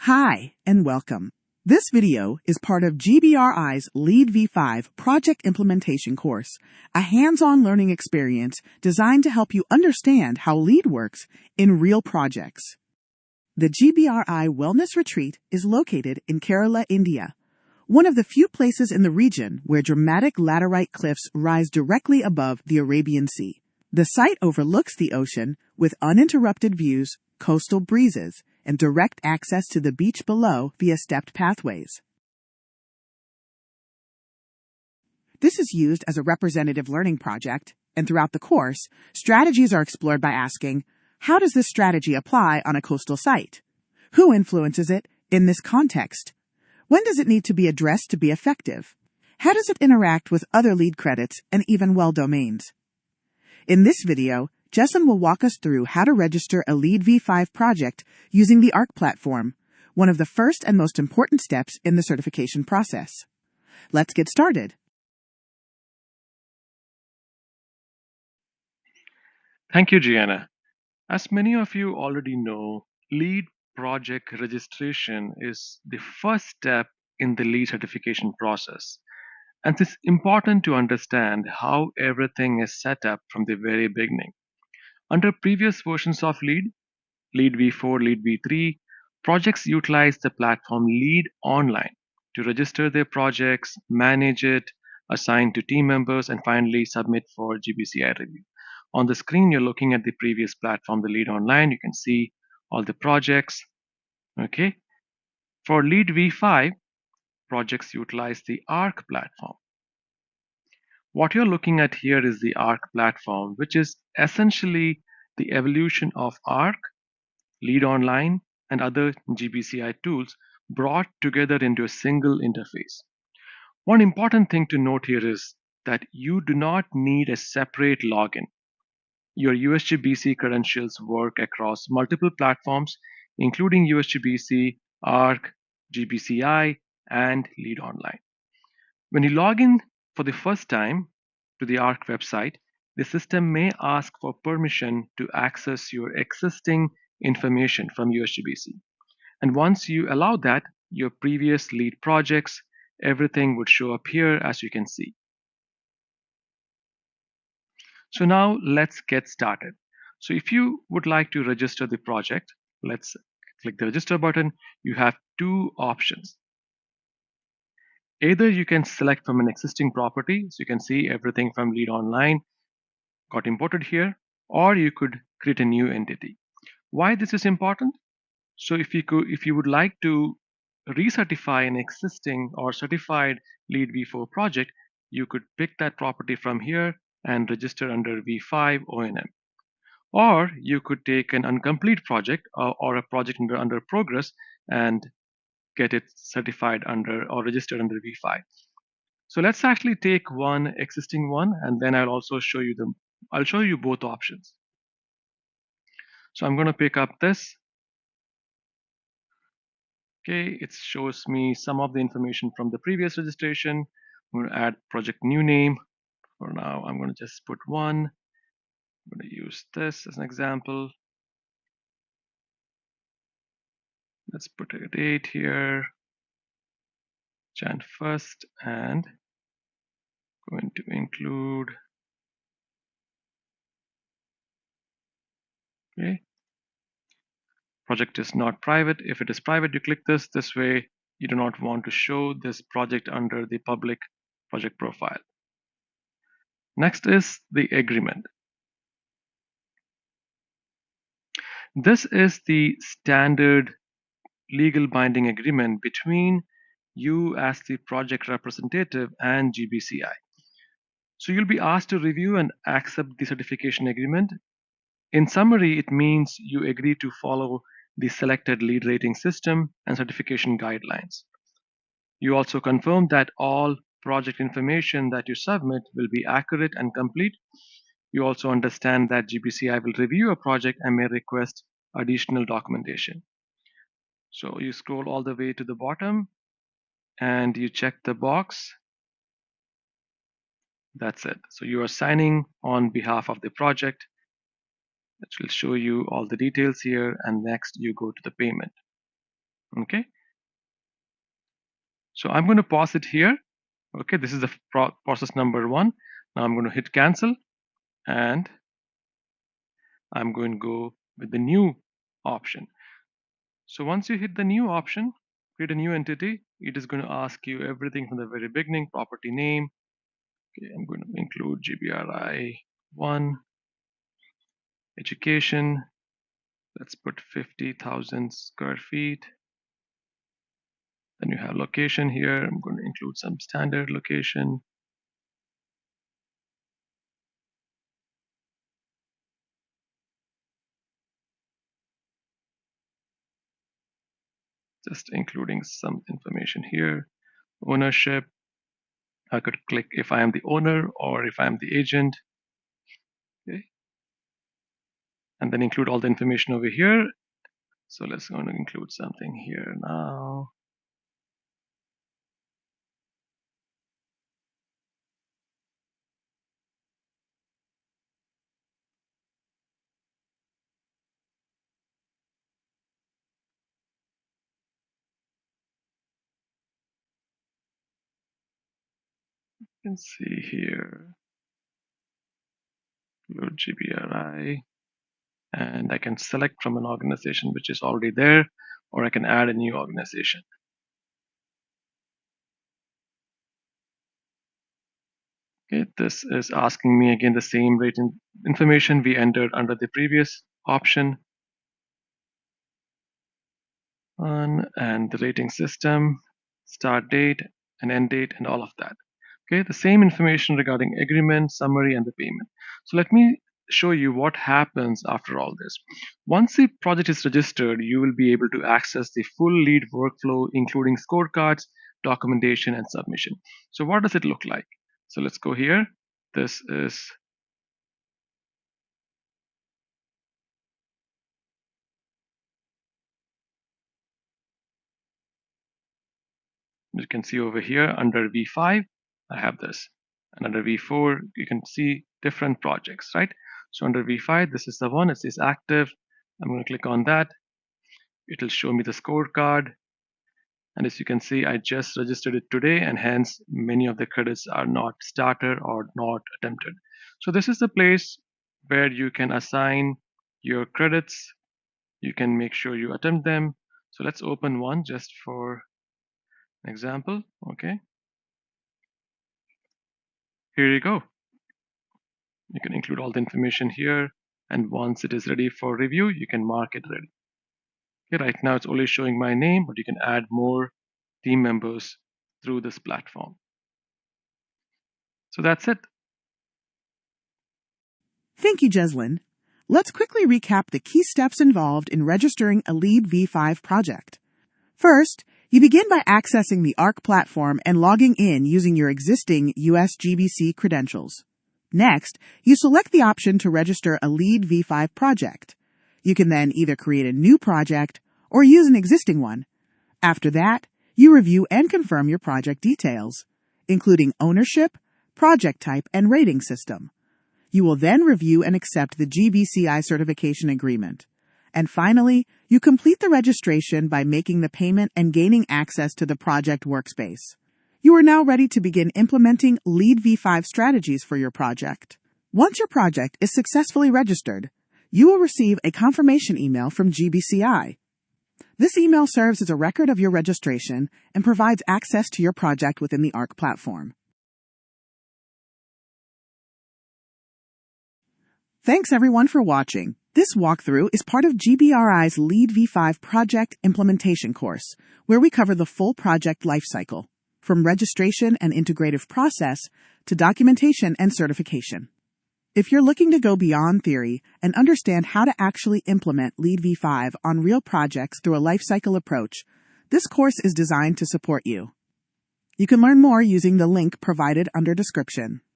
Hi, and welcome. This video is part of GBRI's LEED V5 Project Implementation course, a hands-on learning experience designed to help you understand how LEED works in real projects. The GBRI Wellness Retreat is located in Kerala, India, one of the few places in the region where dramatic laterite cliffs rise directly above the Arabian Sea. The site overlooks the ocean with uninterrupted views, coastal breezes, and direct access to the beach below via stepped pathways. This is used as a representative learning project, and throughout the course, strategies are explored by asking, how does this strategy apply on a coastal site? Who influences it in this context? When does it need to be addressed to be effective? How does it interact with other LEED credits and even well domains? In this video, Jesson will walk us through how to register a LEED V5 project using the ARC platform, one of the first and most important steps in the certification process. Let's get started. Thank you, Gianna. As many of you already know, LEED project registration is the first step in the LEED certification process. And it's important to understand how everything is set up from the very beginning. Under previous versions of LEED, LEED V4, LEED V3, projects utilize the platform LEED Online to register their projects, manage it, assign to team members, and finally submit for GBCI review. On the screen, you're looking at the previous platform, the LEED Online. You can see all the projects. Okay. For LEED V5, projects utilize the ARC platform. What you're looking at here is the ARC platform, which is essentially the evolution of ARC, LEED Online, and other GBCI tools brought together into a single interface. One important thing to note here is that you do not need a separate login. Your USGBC credentials work across multiple platforms, including USGBC, ARC, GBCI, and LEED Online. When you log in for the first time to the ARC website, the system may ask for permission to access your existing information from USGBC. And once you allow that, your previous LEED projects, everything would show up here as you can see. So now let's get started. So if you would like to register the project, let's click the register button. You have two options. Either you can select from an existing property, so you can see everything from LEED Online got imported here, or you could create a new entity. Why this is important? So if you would like to recertify an existing or certified LEED V4 project, you could pick that property from here and register under V5 O&M. Or you could take an incomplete project or a project under progress and get it certified under or registered under V5. So let's actually take one existing one, and then I'll show you both options. So I'm going to pick up this. Okay, it shows me some of the information from the previous registration. I'm going to add project new name. For now, I'm going to just put one. I'm going to use this as an example. Let's put a date here, Jan 1st, and going to include, okay, project is not private. If it is private, you click this. This way, you do not want to show this project under the public project profile. Next is the agreement. This is the standard legal binding agreement between you as the project representative and GBCI. So you'll be asked to review and accept the certification agreement. In summary, it means you agree to follow the selected LEED rating system and certification guidelines. You also confirm that all project information that you submit will be accurate and complete. You also understand that GBCI will review a project and may request additional documentation. So you scroll all the way to the bottom and you check the box. That's it. So you are signing on behalf of the project. It will show you all the details here, and next you go to the payment. Okay, so I'm going to pause it here. Okay, this is the process number 1. Now I'm going to hit cancel, and I'm going to go with the new option. So once you hit the new option, create a new entity, it is going to ask you everything from the very beginning, property name. Okay, I'm going to include GBRI 1, education. Let's put 50,000 square feet. Then you have location here. I'm going to include some standard location. Just including some information here. Ownership. I could click if I am the owner or if I am the agent. Okay. And then include all the information over here. So let's go and include something here now. You can see here, include GBRI, and I can select from an organization which is already there, or I can add a new organization. Okay, this is asking me again the same rating information we entered under the previous option. And the rating system, start date, and end date, and all of that. Okay, the same information regarding agreement, summary, and the payment. So let me show you what happens after all this. Once the project is registered, you will be able to access the full LEED workflow, including scorecards, documentation, and submission. So what does it look like? So let's go here. This is you can see over here under V5, I have this. And under V4, you can see different projects, right? So under V5, this is the one, it says active. I'm going to click on that. It'll show me the scorecard. And as you can see, I just registered it today, and hence many of the credits are not started or not attempted. So this is the place where you can assign your credits. You can make sure you attempt them. So let's open one just for an example. Okay, here you go. You can include all the information here, and once it is ready for review, you can mark it ready. Okay, right now it's only showing my name, but you can add more team members through this platform. So that's it. Thank you, Jeslyn. Let's quickly recap the key steps involved in registering a LEED V5 project. First, you begin by accessing the ARC platform and logging in using your existing USGBC credentials. Next, you select the option to register a LEED V5 project. You can then either create a new project or use an existing one. After that, you review and confirm your project details, including ownership, project type, and rating system. You will then review and accept the GBCI certification agreement. And finally, you complete the registration by making the payment and gaining access to the project workspace. You are now ready to begin implementing LEED V5 strategies for your project. Once your project is successfully registered, you will receive a confirmation email from GBCI. This email serves as a record of your registration and provides access to your project within the ARC platform. Thanks everyone for watching. This walkthrough is part of GBRI's LEED V5 project implementation course, where we cover the full project lifecycle, from registration and integrative process to documentation and certification. If you're looking to go beyond theory and understand how to actually implement LEED V5 on real projects through a lifecycle approach, this course is designed to support you. You can learn more using the link provided under description.